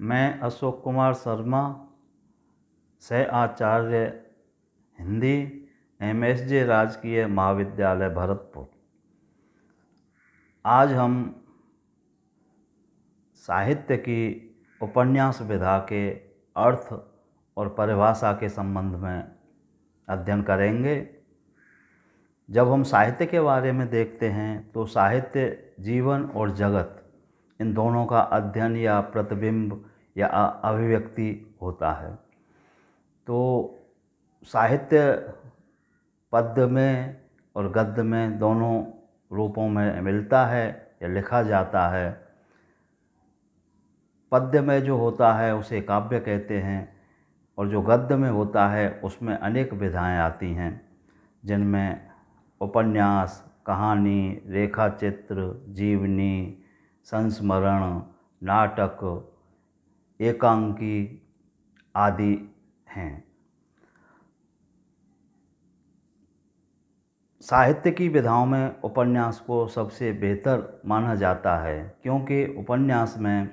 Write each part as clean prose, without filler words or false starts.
मैं अशोक कुमार शर्मा, सह आचार्य हिंदी, MSJ राजकीय महाविद्यालय भरतपुर। आज हम साहित्य की उपन्यास विधा के अर्थ और परिभाषा के संबंध में अध्ययन करेंगे। जब हम साहित्य के बारे में देखते हैं तो साहित्य जीवन और जगत, इन दोनों का अध्ययन या प्रतिबिंब या अभिव्यक्ति होता है। तो साहित्य पद्य में और गद्य में दोनों रूपों में मिलता है या लिखा जाता है। पद्य में जो होता है उसे काव्य कहते हैं और जो गद्य में होता है उसमें अनेक विधाएं आती हैं, जिनमें उपन्यास, कहानी, रेखाचित्र, जीवनी, संस्मरण, नाटक, एकांकी आदि हैं। साहित्य की विधाओं में उपन्यास को सबसे बेहतर माना जाता है, क्योंकि उपन्यास में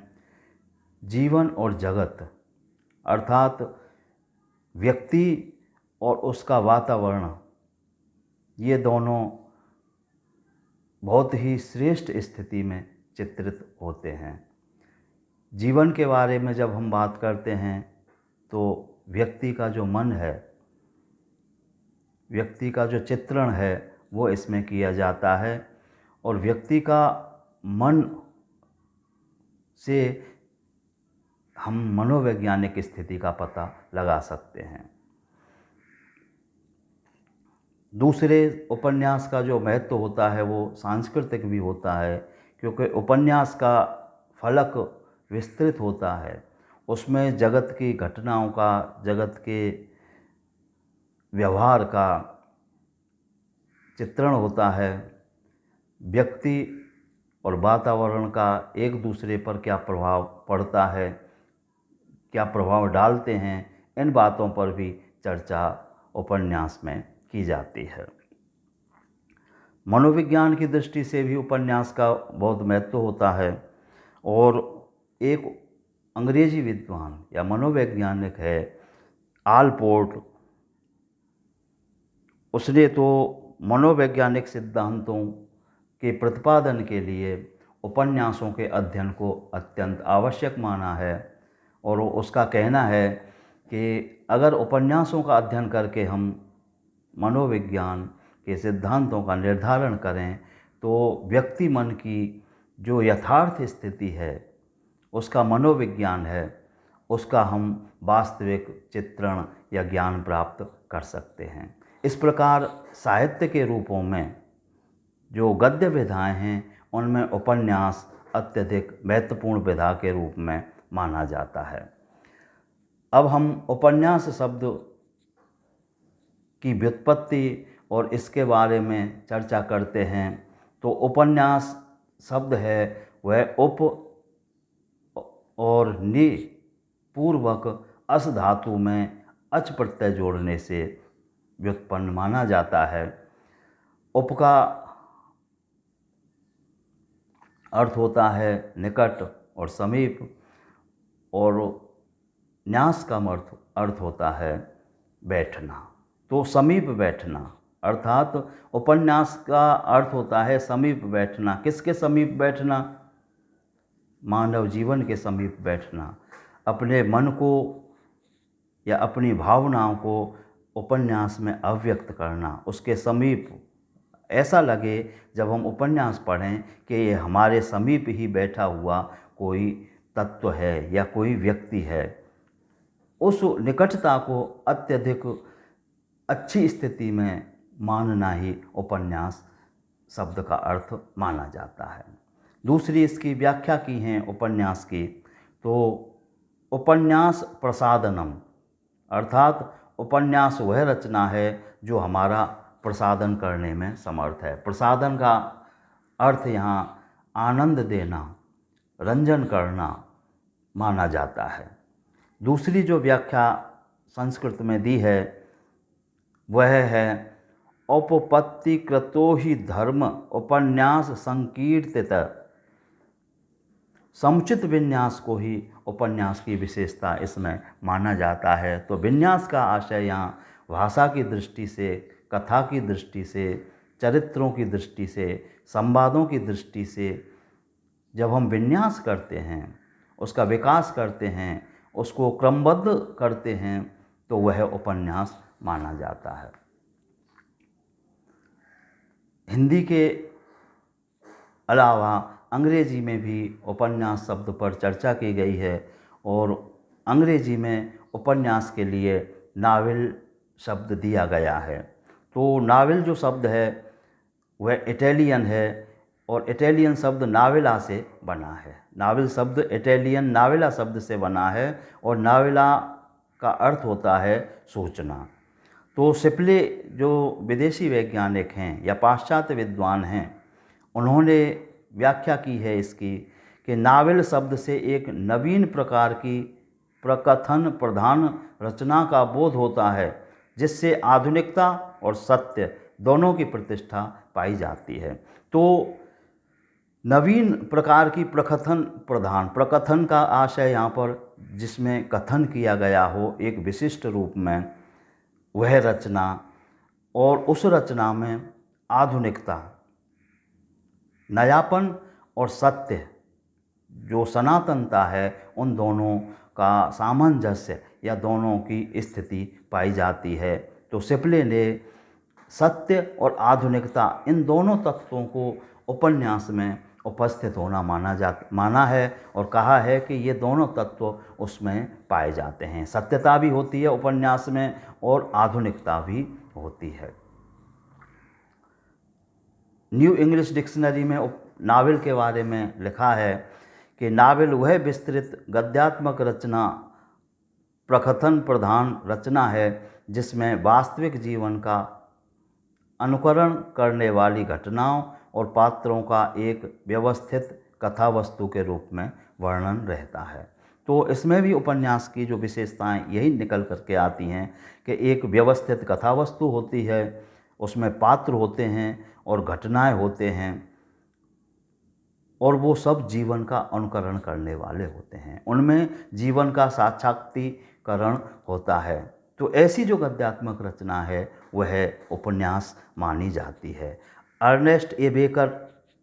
जीवन और जगत अर्थात व्यक्ति और उसका वातावरण, ये दोनों बहुत ही श्रेष्ठ स्थिति में चित्रित होते हैं। जीवन के बारे में जब हम बात करते हैं तो व्यक्ति का जो मन है, व्यक्ति का जो चित्रण है वो इसमें किया जाता है और व्यक्ति का मन से हम मनोवैज्ञानिक स्थिति का पता लगा सकते हैं। दूसरे, उपन्यास का जो महत्व होता है वो सांस्कृतिक भी होता है, क्योंकि उपन्यास का फलक विस्तृत होता है। उसमें जगत की घटनाओं का, जगत के व्यवहार का चित्रण होता है। व्यक्ति और वातावरण का एक दूसरे पर क्या प्रभाव पड़ता है, क्या प्रभाव डालते हैं, इन बातों पर भी चर्चा उपन्यास में की जाती है। मनोविज्ञान की दृष्टि से भी उपन्यास का बहुत महत्व होता है और एक अंग्रेजी विद्वान या मनोवैज्ञानिक है आलपोर्ट, उसने तो मनोवैज्ञानिक सिद्धांतों के प्रतिपादन के लिए उपन्यासों के अध्ययन को अत्यंत आवश्यक माना है और उसका कहना है कि अगर उपन्यासों का अध्ययन करके हम मनोविज्ञान के सिद्धांतों का निर्धारण करें तो व्यक्ति मन की जो यथार्थ स्थिति है, उसका मनोविज्ञान है, उसका हम वास्तविक चित्रण या ज्ञान प्राप्त कर सकते हैं। इस प्रकार साहित्य के रूपों में जो गद्य विधाएं हैं उनमें उपन्यास अत्यधिक महत्वपूर्ण विधा के रूप में माना जाता है। अब हम उपन्यास शब्द की व्युत्पत्ति और इसके बारे में चर्चा करते हैं। तो उपन्यास शब्द है वह उप और नि पूर्वक अस धातु में अच प्रत्यय जोड़ने से व्युत्पन्न माना जाता है। उप का अर्थ होता है निकट और समीप और न्यास का अर्थ होता है बैठना। तो समीप बैठना अर्थात उपन्यास का अर्थ होता है समीप बैठना। किसके समीप बैठना? मानव जीवन के समीप बैठना। अपने मन को या अपनी भावनाओं को उपन्यास में अभिव्यक्त करना, उसके समीप ऐसा लगे जब हम उपन्यास पढ़ें कि ये हमारे समीप ही बैठा हुआ कोई तत्व है या कोई व्यक्ति है। उस निकटता को अत्यधिक अच्छी स्थिति में मानना ही उपन्यास शब्द का अर्थ माना जाता है। दूसरी इसकी व्याख्या की है उपन्यास की, तो उपन्यास प्रसादनम अर्थात उपन्यास वह रचना है जो हमारा प्रसादन करने में समर्थ है। प्रसादन का अर्थ यहाँ आनंद देना, रंजन करना माना जाता है। दूसरी जो व्याख्या संस्कृत में दी है वह है औपपत्तिकृतो हि धर्म उपन्यास संकीर्तित समुचित विन्यास को ही उपन्यास की विशेषता इसमें माना जाता है। तो विन्यास का आशय यहाँ भाषा की दृष्टि से, कथा की दृष्टि से, चरित्रों की दृष्टि से, संवादों की दृष्टि से जब हम विन्यास करते हैं, उसका विकास करते हैं, उसको क्रमबद्ध करते हैं, तो वह उपन्यास माना जाता है। हिंदी के अलावा अंग्रेजी में भी उपन्यास शब्द पर चर्चा की गई है और अंग्रेजी में उपन्यास के लिए नावल शब्द दिया गया है। तो नावल जो शब्द है वह इटालियन है और इटालियन शब्द नावेला से बना है। नावल शब्द इटालियन नावेला शब्द से बना है और नावेला का अर्थ होता है सूचना। तो शिपले जो विदेशी वैज्ञानिक हैं या पाश्चात्य विद्वान हैं, उन्होंने व्याख्या की है इसकी कि नावल शब्द से एक नवीन प्रकार की प्रकथन प्रधान रचना का बोध होता है, जिससे आधुनिकता और सत्य दोनों की प्रतिष्ठा पाई जाती है। तो नवीन प्रकार की प्रकथन का आशय यहाँ पर जिसमें कथन किया गया हो एक विशिष्ट रूप में, वह रचना, और उस रचना में आधुनिकता, नयापन और सत्य जो सनातनता है, उन दोनों का सामंजस्य या दोनों की स्थिति पाई जाती है। तो शिपले ने सत्य और आधुनिकता इन दोनों तत्वों को उपन्यास में उपस्थित होना माना है और कहा है कि ये दोनों तत्व उसमें पाए जाते हैं। सत्यता भी होती है उपन्यास में और आधुनिकता भी होती है। न्यू इंग्लिश डिक्शनरी में नावल के बारे में लिखा है कि नावल वह विस्तृत गद्यात्मक रचना, प्रकथन प्रधान रचना है जिसमें वास्तविक जीवन का अनुकरण करने वाली घटनाओं और पात्रों का एक व्यवस्थित कथा वस्तु के रूप में वर्णन रहता है। तो इसमें भी उपन्यास की जो विशेषताएं यही निकल करके आती हैं कि एक व्यवस्थित कथा वस्तु होती है, उसमें पात्र होते हैं और घटनाएं होते हैं और वो सब जीवन का अनुकरण करने वाले होते हैं, उनमें जीवन का साक्षात्कीकरण होता है। तो ऐसी जो गद्यात्मक रचना है वह उपन्यास मानी जाती है। अर्नेस्ट ए बेकर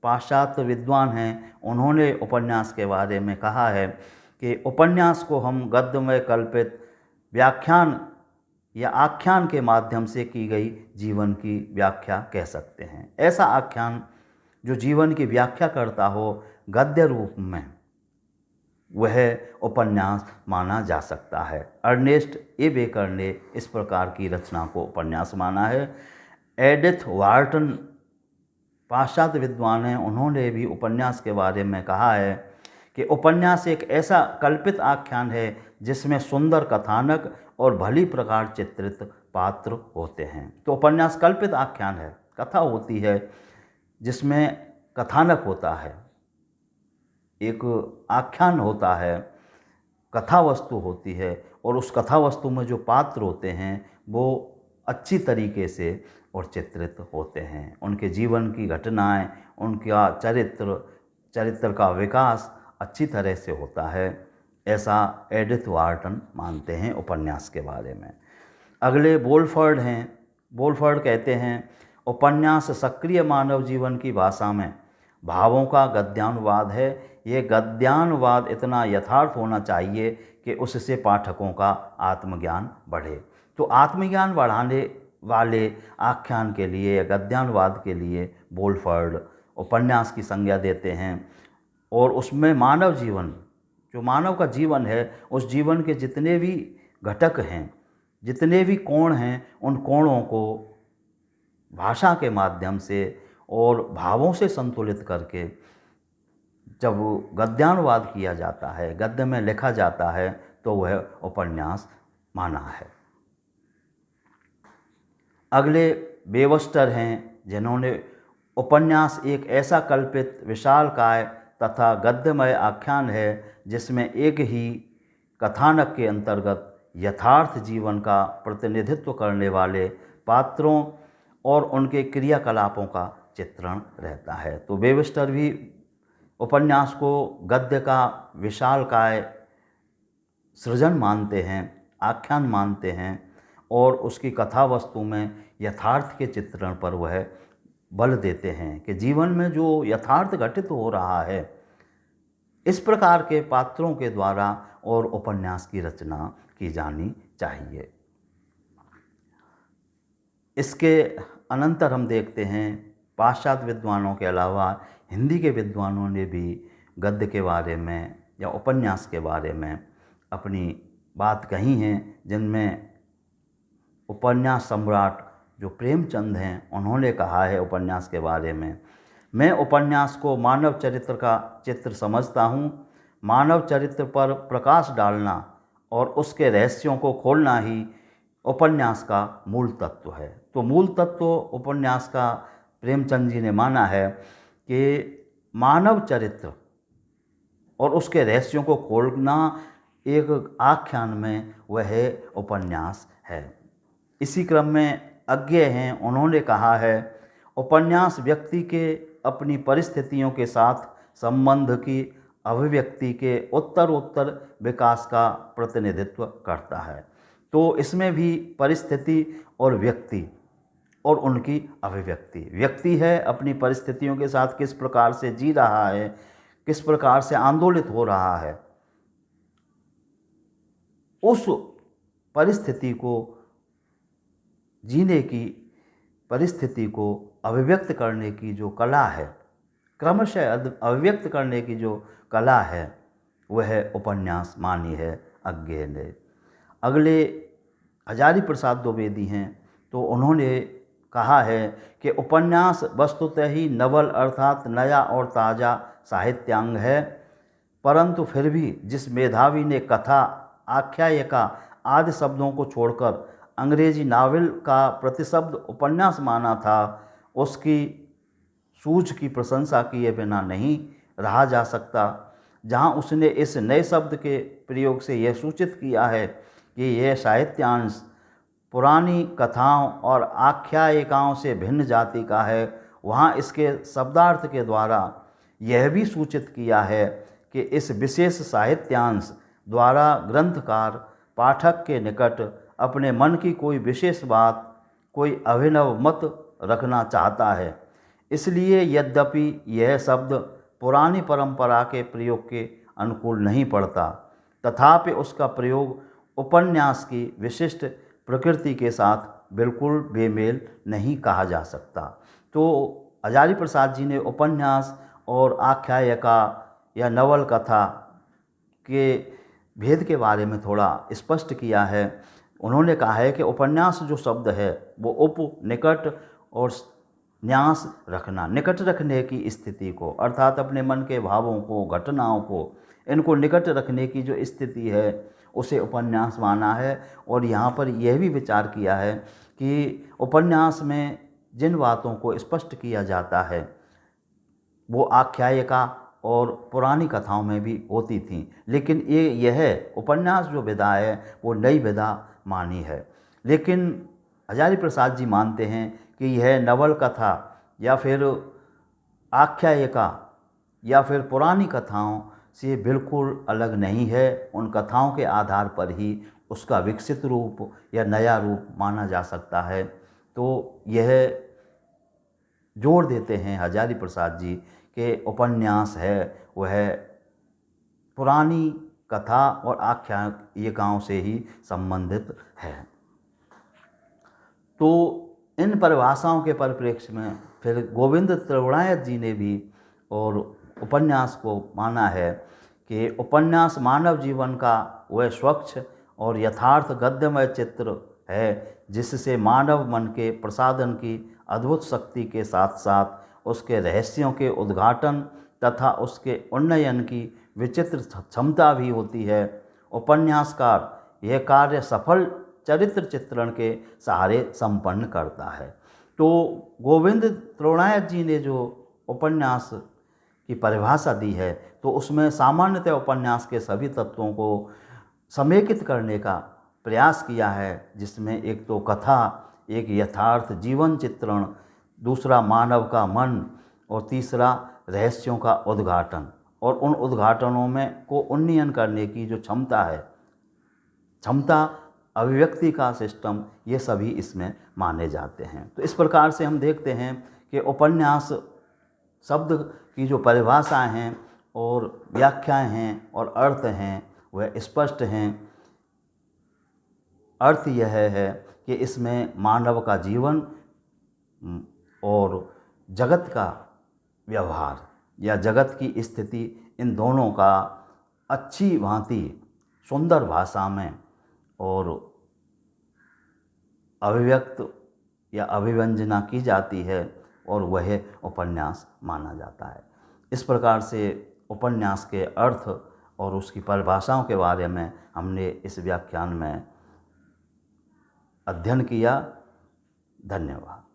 पाश्चात्य विद्वान हैं, उन्होंने उपन्यास के बारे में कहा है कि उपन्यास को हम गद्य में कल्पित व्याख्यान या आख्यान के माध्यम से की गई जीवन की व्याख्या कह सकते हैं। ऐसा आख्यान जो जीवन की व्याख्या करता हो गद्य रूप में, वह उपन्यास माना जा सकता है। अर्नेस्ट ए बेकर ने इस प्रकार की रचना को उपन्यास माना है। एडिथ वार्टन पाश्चात्य विद्वान हैं, उन्होंने भी उपन्यास के बारे में कहा है कि उपन्यास एक ऐसा कल्पित आख्यान है जिसमें सुंदर कथानक और भली प्रकार चित्रित पात्र होते हैं। तो उपन्यास कल्पित आख्यान है, कथा होती है जिसमें कथानक होता है, एक आख्यान होता है, कथा वस्तु होती है और उस कथा वस्तु में जो पात्र होते हैं वो अच्छी तरीके से और चित्रित होते हैं। उनके जीवन की घटनाएं, उनका चरित्र का विकास अच्छी तरह से होता है, ऐसा एडिथ वार्टन मानते हैं उपन्यास के बारे में। अगले बोलफर्ड हैं। बोलफर्ड कहते हैं उपन्यास सक्रिय मानव जीवन की भाषा में भावों का गद्यानुवाद है। ये गद्यानुवाद इतना यथार्थ होना चाहिए कि उससे पाठकों का आत्मज्ञान बढ़े। तो आत्मज्ञान बढ़ाने वाले आख्यान के लिए या गद्यानुवाद के लिए बोलफर्ड उपन्यास की संज्ञा देते हैं और उसमें मानव जीवन, जो मानव का जीवन है, उस जीवन के जितने भी घटक हैं, जितने भी कोण हैं, उन कोणों को भाषा के माध्यम से और भावों से संतुलित करके जब गद्यानुवाद किया जाता है, गद्य में लिखा जाता है, तो वह उपन्यास माना है। अगले बेवस्टर हैं, जिन्होंने उपन्यास एक ऐसा कल्पित विशालकाय तथा गद्यमय आख्यान है जिसमें एक ही कथानक के अंतर्गत यथार्थ जीवन का प्रतिनिधित्व करने वाले पात्रों और उनके क्रियाकलापों का चित्रण रहता है। तो बेवस्टर भी उपन्यास को गद्य का विशालकाय सृजन मानते हैं, आख्यान मानते हैं और उसकी कथा वस्तु में यथार्थ के चित्रण पर वह बल देते हैं कि जीवन में जो यथार्थ घटित हो रहा है, इस प्रकार के पात्रों के द्वारा और उपन्यास की रचना की जानी चाहिए। इसके अनंतर हम देखते हैं पाश्चात्य विद्वानों के अलावा हिंदी के विद्वानों ने भी गद्य के बारे में या उपन्यास के बारे में अपनी बात कही हैं, जिनमें उपन्यास सम्राट जो प्रेमचंद हैं, उन्होंने कहा है उपन्यास के बारे में, मैं उपन्यास को मानव चरित्र का चित्र समझता हूँ। मानव चरित्र पर प्रकाश डालना और उसके रहस्यों को खोलना ही उपन्यास का मूल तत्व है। तो मूल तत्व उपन्यास का प्रेमचंद जी ने माना है कि मानव चरित्र और उसके रहस्यों को खोलना एक आख्यान में वह उपन्यास है। इसी क्रम में अज्ञेय हैं, उन्होंने कहा है उपन्यास व्यक्ति के अपनी परिस्थितियों के साथ संबंध की अभिव्यक्ति के उत्तरोत्तर विकास का प्रतिनिधित्व करता है। तो इसमें भी परिस्थिति और व्यक्ति और उनकी अभिव्यक्ति, व्यक्ति है अपनी परिस्थितियों के साथ किस प्रकार से जी रहा है, किस प्रकार से आंदोलित हो रहा है, उस परिस्थिति को जीने की, परिस्थिति को अभिव्यक्त करने की जो कला है, क्रमशः अभिव्यक्त करने की जो कला है, वह उपन्यास मानी है अज्ञेय ने। अगले हजारी प्रसाद द्विवेदी हैं, तो उन्होंने कहा है कि उपन्यास वस्तुतः ही नवल अर्थात नया और ताज़ा साहित्यांग है, परंतु फिर भी जिस मेधावी ने कथा, आख्यायिका आदि शब्दों को छोड़कर अंग्रेजी नावल का प्रतिशब्द उपन्यास माना था, उसकी सूझ की प्रशंसा किए बिना नहीं रहा जा सकता। जहाँ उसने इस नए शब्द के प्रयोग से यह सूचित किया है कि यह साहित्यांश पुरानी कथाओं और आख्यायिकाओं से भिन्न जाति का है, वहाँ इसके शब्दार्थ के द्वारा यह भी सूचित किया है कि इस विशेष साहित्यांश द्वारा ग्रंथकार पाठक के निकट अपने मन की कोई विशेष बात, कोई अभिनव मत रखना चाहता है। इसलिए यद्यपि यह शब्द पुरानी परंपरा के प्रयोग के अनुकूल नहीं पड़ता, तथापि उसका प्रयोग उपन्यास की विशिष्ट प्रकृति के साथ बिल्कुल बेमेल नहीं कहा जा सकता। तो हजारी प्रसाद जी ने उपन्यास और आख्यायिका या नवल कथा के भेद के बारे में थोड़ा स्पष्ट किया है। उन्होंने कहा है कि उपन्यास जो शब्द है वो उप, निकट और न्यास रखना, निकट रखने की स्थिति को, अर्थात अपने मन के भावों को, घटनाओं को, इनको निकट रखने की जो स्थिति है उसे उपन्यास माना है। और यहाँ पर यह भी विचार किया है कि उपन्यास में जिन बातों को स्पष्ट किया जाता है वो आख्यायिका और पुरानी कथाओं में भी होती थी, लेकिन यह उपन्यास जो विधा है वो नई विधा मानी है। लेकिन हजारी प्रसाद जी मानते हैं कि यह नवल कथा या फिर आख्यायिका या फिर पुरानी कथाओं से बिल्कुल अलग नहीं है। उन कथाओं के आधार पर ही उसका विकसित रूप या नया रूप माना जा सकता है। तो यह जोर देते हैं हजारी प्रसाद जी कि उपन्यास है वह पुरानी कथा और आख्यायिकाओं से ही संबंधित है। तो इन परिभाषाओं के परिप्रेक्ष्य में फिर गोविंद त्रिगुणायत जी ने भी और उपन्यास को माना है कि उपन्यास मानव जीवन का वह स्वच्छ और यथार्थ गद्यमय चित्र है जिससे मानव मन के प्रसादन की अद्भुत शक्ति के साथ साथ उसके रहस्यों के उद्घाटन तथा उसके उन्नयन की विचित्र क्षमता भी होती है। उपन्यासकार यह कार्य सफल चरित्र चित्रण के सहारे संपन्न करता है। तो गोविंद त्रिगुणायत जी ने जो उपन्यास की परिभाषा दी है तो उसमें सामान्यतः उपन्यास के सभी तत्वों को समेकित करने का प्रयास किया है, जिसमें एक तो कथा, एक यथार्थ जीवन चित्रण, दूसरा मानव का मन और तीसरा रहस्यों का उद्घाटन और उन उद्घाटनों में को उन्नयन करने की जो क्षमता है, क्षमता, अभिव्यक्ति का सिस्टम, ये सभी इसमें माने जाते हैं। तो इस प्रकार से हम देखते हैं कि उपन्यास शब्द की जो परिभाषाएं हैं और व्याख्याएं हैं और अर्थ हैं वह स्पष्ट हैं। अर्थ यह है कि इसमें मानव का जीवन और जगत का व्यवहार या जगत की स्थिति, इन दोनों का अच्छी भांति सुंदर भाषा में और अभिव्यक्त या अभिव्यंजना की जाती है और वह उपन्यास माना जाता है। इस प्रकार से उपन्यास के अर्थ और उसकी परिभाषाओं के बारे में हमने इस व्याख्यान में अध्ययन किया। धन्यवाद।